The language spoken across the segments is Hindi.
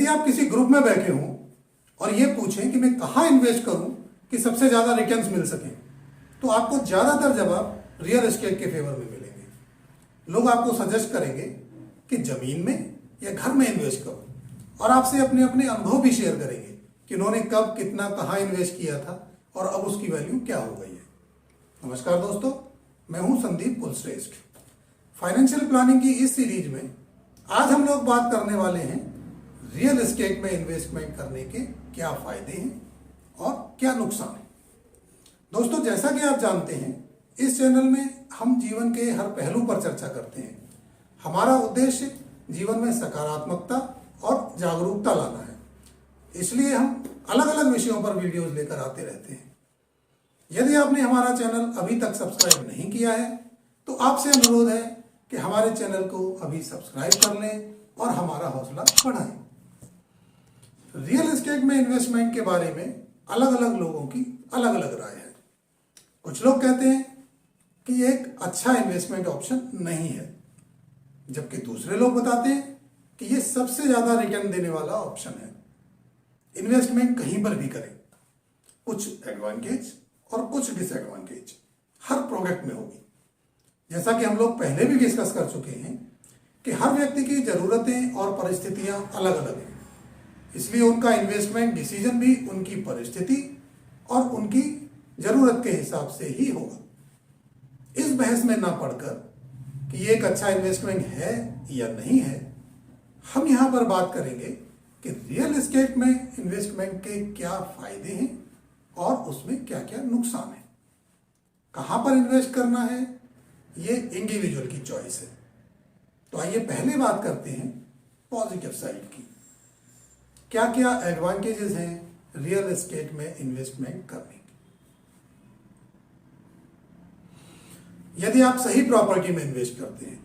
आप किसी ग्रुप में बैठे हों और ये पूछें कि मैं कहाँ इन्वेस्ट करूं कि सबसे ज्यादा रिटर्न्स मिल सकें, तो आपको ज्यादातर जवाब रियल एस्टेट के फेवर में मिलेंगे। लोग आपको सजेस्ट करेंगे कि जमीन में या घर में इन्वेस्ट करो, और आपसे अपने अपने अनुभव भी शेयर करेंगे कि उन्होंने कब, कितना, कहाँ इन्वेस्ट किया था और अब उसकी वैल्यू क्या हो गई है। नमस्कार दोस्तों, मैं हूं संदीप कुलश्रेष्ठ। फाइनेंशियल प्लानिंग की इस सीरीज में आज हम लोग बात करने वाले हैं रियल एस्टेट में इन्वेस्टमेंट करने के क्या फायदे हैं और क्या नुकसान है। दोस्तों, जैसा कि आप जानते हैं, इस चैनल में हम जीवन के हर पहलू पर चर्चा करते हैं। हमारा उद्देश्य जीवन में सकारात्मकता और जागरूकता लाना है, इसलिए हम अलग अलग विषयों पर वीडियोस लेकर आते रहते हैं। यदि आपने हमारा चैनल अभी तक सब्सक्राइब नहीं किया है तो आपसे अनुरोध है कि हमारे चैनल को अभी सब्सक्राइब कर लें और हमारा हौसला बढ़ाएं। रियल एस्टेट में इन्वेस्टमेंट के बारे में अलग अलग लोगों की अलग अलग राय है। कुछ लोग कहते हैं कि ये एक अच्छा इन्वेस्टमेंट ऑप्शन नहीं है, जबकि दूसरे लोग बताते हैं कि ये सबसे ज्यादा रिटर्न देने वाला ऑप्शन है। इन्वेस्टमेंट कहीं पर भी करें, कुछ एडवांटेज और कुछ डिसएडवांटेज हर प्रोडक्ट में होगी। जैसा कि हम लोग पहले भी डिस्कस कर चुके हैं कि हर व्यक्ति की जरूरतें और परिस्थितियां अलग अलग हैं, इसलिए उनका इन्वेस्टमेंट डिसीजन भी उनकी परिस्थिति और उनकी जरूरत के हिसाब से ही होगा। इस बहस में ना पड़कर कि ये एक अच्छा इन्वेस्टमेंट है या नहीं है, हम यहां पर बात करेंगे कि रियल एस्टेट में इन्वेस्टमेंट के क्या फायदे हैं और उसमें क्या क्या नुकसान है। कहां पर इन्वेस्ट करना है ये इंडिविजुअल की चॉइस है। तो आइए पहले बात करते हैं पॉजिटिव साइड की। क्या क्या एडवांटेजेस हैं रियल एस्टेट में इन्वेस्टमेंट करने के। यदि आप सही प्रॉपर्टी में इन्वेस्ट करते हैं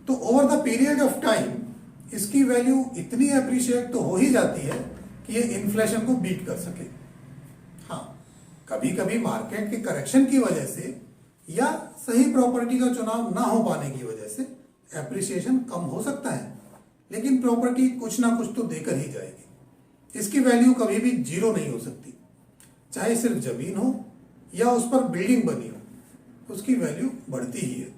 तो over the period of time इसकी वैल्यू इतनी अप्रिशिएट तो हो ही जाती है कि ये इन्फ्लेशन को बीट कर सके। हाँ, कभी कभी मार्केट के करेक्शन की वजह से या सही प्रॉपर्टी का चुनाव ना हो पाने की वजह से एप्रिसिएशन कम हो सकता है, लेकिन प्रॉपर्टी कुछ ना कुछ तो देकर ही जाएगी। इसकी वैल्यू कभी भी जीरो नहीं हो सकती। चाहे सिर्फ जमीन हो या उस पर बिल्डिंग बनी हो, उसकी वैल्यू बढ़ती ही है।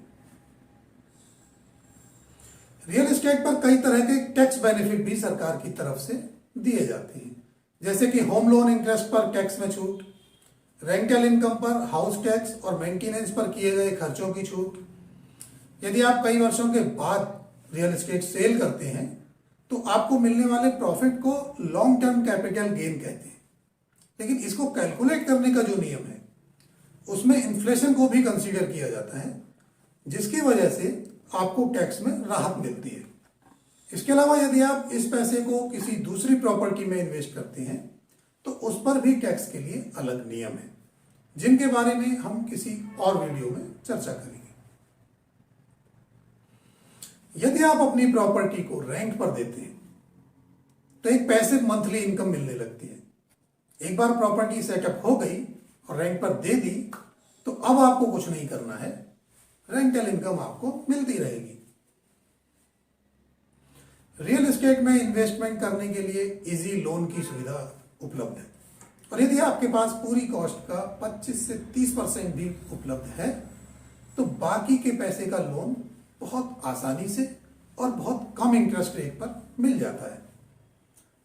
रियल एस्टेट पर कई तरह के टैक्स बेनिफिट भी सरकार की तरफ से दिए जाते हैं, जैसे कि होम लोन इंटरेस्ट पर टैक्स में छूट, रेंटल इनकम पर हाउस टैक्स और मेंटेनेंस पर किए गए खर्चों की छूट। यदि आप कई वर्षों के बाद रियल एस्टेट सेल करते हैं तो आपको मिलने वाले प्रॉफिट को लॉन्ग टर्म कैपिटल गेन कहते हैं, लेकिन इसको कैलकुलेट करने का जो नियम है उसमें इन्फ्लेशन को भी कंसीडर किया जाता है, जिसकी वजह से आपको टैक्स में राहत मिलती है। इसके अलावा यदि आप इस पैसे को किसी दूसरी प्रॉपर्टी में इन्वेस्ट करते हैं तो उस पर भी टैक्स के लिए अलग नियम है, जिनके बारे में हम किसी और वीडियो में चर्चा करेंगे। यदि आप अपनी प्रॉपर्टी को रेंट पर देते हैं तो एक पैसिव मंथली इनकम मिलने लगती है। एक बार प्रॉपर्टी सेटअप हो गई और रेंट पर दे दी तो अब आपको कुछ नहीं करना है, रेंटल इनकम आपको मिलती रहेगी। रियल एस्टेट में इन्वेस्टमेंट करने के लिए इजी लोन की सुविधा उपलब्ध है, और यदि आपके पास पूरी कॉस्ट का 25 से 30% भी उपलब्ध है तो बाकी के पैसे का लोन बहुत आसानी से और बहुत कम इंटरेस्ट रेट पर मिल जाता है,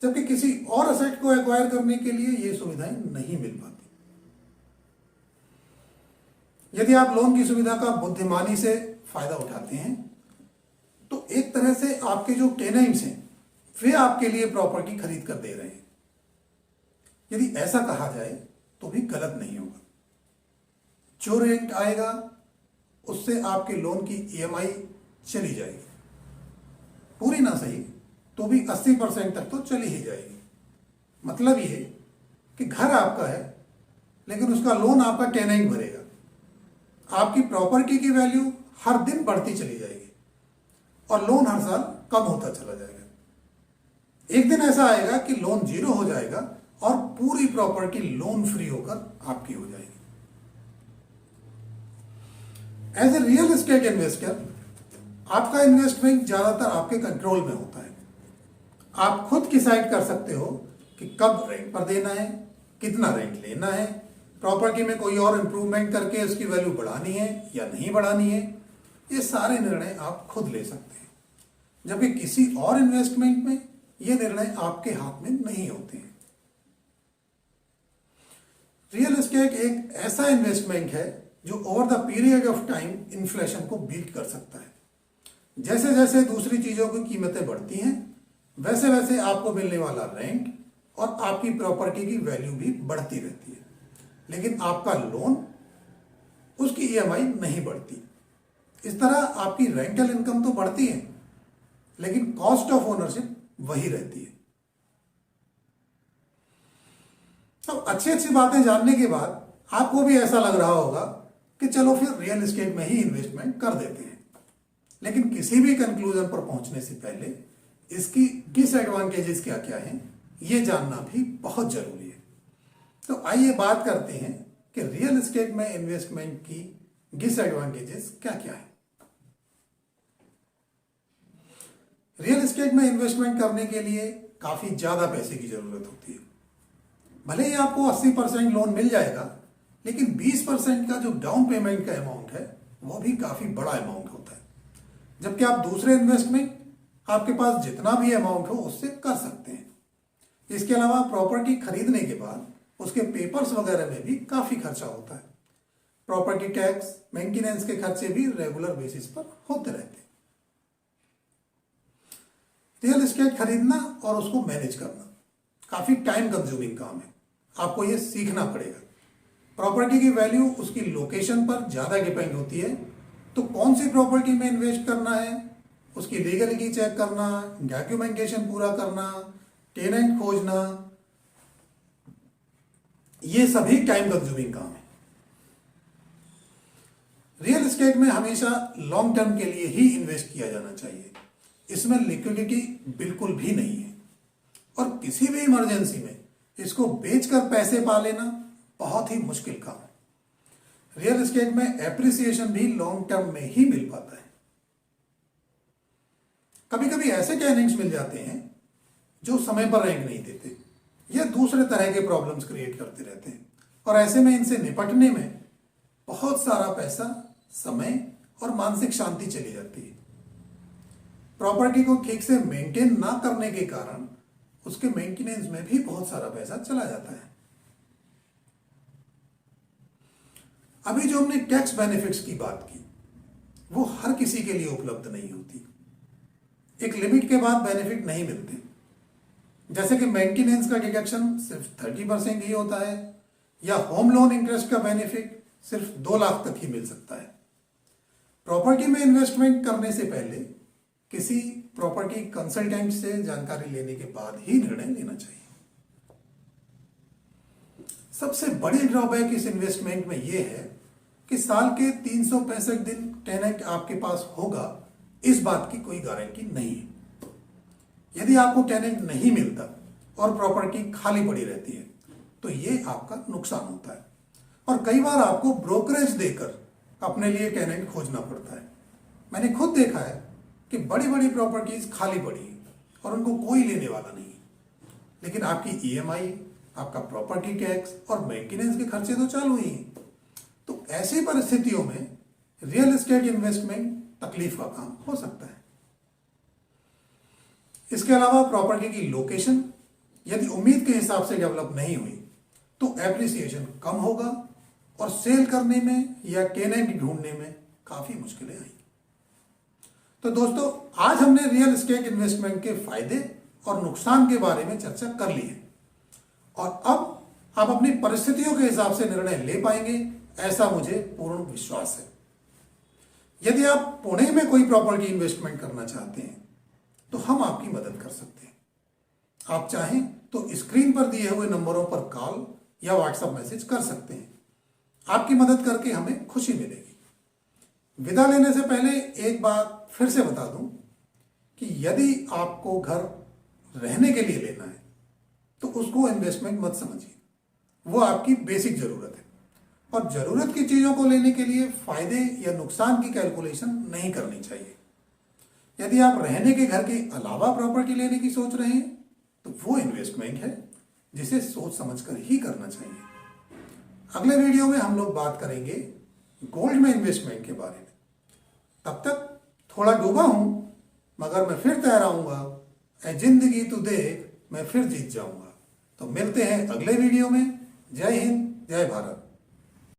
जबकि किसी और असेट को एक्वायर करने के लिए ये सुविधाएं नहीं मिल पाती। यदि आप लोन की सुविधा का बुद्धिमानी से फायदा उठाते हैं तो एक तरह से आपके जो टेनेंट्स हैं वे आपके लिए प्रॉपर्टी खरीद कर दे रहे हैं। यदि ऐसा कहा जाए तो भी गलत नहीं होगा। जो रेंट आएगा उससे आपके लोन की ईएमआई चली जाएगी, पूरी ना सही तो भी 80% तक तो चली ही जाएगी। मतलब ये कि घर आपका है लेकिन उसका लोन आपका टेनेंट भरेगा। आपकी प्रॉपर्टी की वैल्यू हर दिन बढ़ती चली जाएगी और लोन हर साल कम होता चला जाएगा। एक दिन ऐसा आएगा कि लोन जीरो हो जाएगा और पूरी प्रॉपर्टी लोन फ्री होकर आपकी हो जाएगी। As a real estate investor आपका इन्वेस्टमेंट ज्यादातर आपके कंट्रोल में होता है। आप खुद डिसाइड कर सकते हो कि कब रेंट पर देना है, कितना रेंट लेना है, प्रॉपर्टी में कोई और इम्प्रूवमेंट करके उसकी वैल्यू बढ़ानी है या नहीं बढ़ानी है। ये सारे निर्णय आप खुद ले सकते हैं, जबकि किसी और इन्वेस्टमेंट में ये निर्णय आपके हाथ में नहीं होते हैं। रियल एस्टेट एक ऐसा इन्वेस्टमेंट है जो over the period of time inflation को बीट कर सकता है। जैसे जैसे दूसरी चीजों की कीमतें बढ़ती हैं, वैसे वैसे आपको मिलने वाला रेंट और आपकी प्रॉपर्टी की वैल्यू भी बढ़ती रहती है, लेकिन आपका लोन, उसकी ईएमआई नहीं बढ़ती। इस तरह आपकी रेंटल इनकम तो बढ़ती है, लेकिन कॉस्ट ऑफ ओनरशिप वही रहती है। तो अच्छी अच्छी बातें जानने के बाद आपको भी ऐसा लग रहा होगा कि चलो फिर रियल एस्टेट में ही इन्वेस्टमेंट कर देते हैं। लेकिन किसी भी कंक्लूजन पर पहुंचने से पहले इसकी डिसएडवांटेजेस क्या क्या हैं, ये जानना भी बहुत जरूरी है। तो आइए बात करते हैं कि रियल एस्टेट में इन्वेस्टमेंट की डिसएडवांटेजेस क्या क्या है। रियल एस्टेट में इन्वेस्टमेंट करने के लिए काफी ज्यादा पैसे की जरूरत होती है। भले ही आपको 80% लोन मिल जाएगा, लेकिन 20% का जो डाउन पेमेंट का अमाउंट है वो भी काफी बड़ा अमाउंट होता है। जबकि आप दूसरे इन्वेस्टमेंट आपके पास जितना भी अमाउंट हो उससे कर सकते हैं। इसके अलावा प्रॉपर्टी खरीदने के बाद उसके पेपर्स वगैरह में भी काफी खर्चा होता है। प्रॉपर्टी टैक्स, मेंटेनेंस के खर्चे भी रेगुलर बेसिस पर होते रहते हैं। रियल एस्टेट खरीदना और उसको मैनेज करना काफी टाइम कंज्यूमिंग काम है। आपको ये सीखना पड़ेगा। प्रॉपर्टी की वैल्यू उसकी लोकेशन पर ज्यादा डिपेंड होती है, तो कौन सी प्रॉपर्टी में इन्वेस्ट करना है, उसकी लीगलिटी चेक करना, डॉक्यूमेंटेशन पूरा करना, टेनेंट खोजना, ये सभी टाइम कंज्यूमिंग काम है। रियल एस्टेट में हमेशा लॉन्ग टर्म के लिए ही इन्वेस्ट किया जाना चाहिए। इसमें लिक्विडिटी बिल्कुल भी नहीं है, और किसी भी इमरजेंसी में इसको बेचकर पैसे पा लेना बहुत ही मुश्किल काम है। रियल एस्टेट में एप्रिसिएशन भी लॉन्ग टर्म में ही मिल पाता है। कभी कभी ऐसे टेनेंट्स मिल जाते हैं जो समय पर रेंट नहीं देते या दूसरे तरह के प्रॉब्लम्स क्रिएट करते रहते हैं, और ऐसे में इनसे निपटने में बहुत सारा पैसा, समय और मानसिक शांति चली जाती है। प्रॉपर्टी को ठीक से मेंटेन ना करने के कारण उसके मेंटेनेंस में भी बहुत सारा पैसा चला जाता है। अभी जो हमने टैक्स बेनिफिट्स की बात की, वो हर किसी के लिए उपलब्ध नहीं होती। एक लिमिट के बाद बेनिफिट नहीं मिलते। जैसे कि मेंटेनेंस का डिडक्शन सिर्फ 30% ही होता है, या होम लोन इंटरेस्ट का बेनिफिट सिर्फ 2 लाख तक ही मिल सकता है। प्रॉपर्टी में इन्वेस्टमेंट करने से पहले किसी प्रॉपर्टी कंसल्टेंट से जानकारी लेने के बाद ही निर्णय लेना चाहिए। सबसे बड़ी ड्रॉबैक इस इन्वेस्टमेंट में यह है कि साल के 365 दिन टेनेंट आपके पास होगा, इस बात की कोई गारंटी नहीं है। यदि आपको टेनेंट नहीं मिलता और प्रॉपर्टी खाली पड़ी रहती है तो यह आपका नुकसान होता है, और कई बार आपको ब्रोकरेज देकर अपने लिए टेनेंट खोजना पड़ता है। मैंने खुद देखा है कि बड़ी बड़ी प्रॉपर्टीज खाली पड़ी है और उनको कोई लेने वाला नहीं, लेकिन आपकी ईएमआई, आपका प्रॉपर्टी टैक्स और मेंटेनेंस के खर्चे तो चालू ही हैं। तो ऐसी परिस्थितियों में रियल एस्टेट इन्वेस्टमेंट तकलीफ का काम हो सकता है। इसके अलावा प्रॉपर्टी की लोकेशन यदि उम्मीद के हिसाब से डेवलप नहीं हुई तो एप्रिसिएशन कम होगा और सेल करने में या टेनेंट ढूंढने में काफी मुश्किलें आएंगी। तो दोस्तों, आज हमने रियल एस्टेट इन्वेस्टमेंट के फायदे और नुकसान के बारे में चर्चा कर ली है, और अब आप अपनी परिस्थितियों के हिसाब से निर्णय ले पाएंगे, ऐसा मुझे पूर्ण विश्वास है। यदि आप पुणे में कोई प्रॉपर्टी इन्वेस्टमेंट करना चाहते हैं तो हम आपकी मदद कर सकते हैं। आप चाहें तो स्क्रीन पर दिए हुए नंबरों पर कॉल या व्हाट्सएप मैसेज कर सकते हैं। आपकी मदद करके हमें खुशी मिलेगी। विदा लेने से पहले एक बात फिर से बता दूं कि यदि आपको घर रहने के लिए लेना है तो उसको इन्वेस्टमेंट मत समझिए, वो आपकी बेसिक जरूरत है, और जरूरत की चीजों को लेने के लिए फायदे या नुकसान की कैलकुलेशन नहीं करनी चाहिए। यदि आप रहने के घर के अलावा प्रॉपर्टी लेने की सोच रहे हैं तो वो इन्वेस्टमेंट है जिसे सोच समझकर ही करना चाहिए। अगले वीडियो में हम लोग बात करेंगे गोल्ड में इन्वेस्टमेंट के बारे में। तब तक थोड़ा डूबा हूं मगर मैं फिर तैराऊंगा, ऐ जिंदगी तू देख मैं फिर जीत जाऊंगा। तो मिलते हैं अगले वीडियो में। जय हिंद, जय भारत।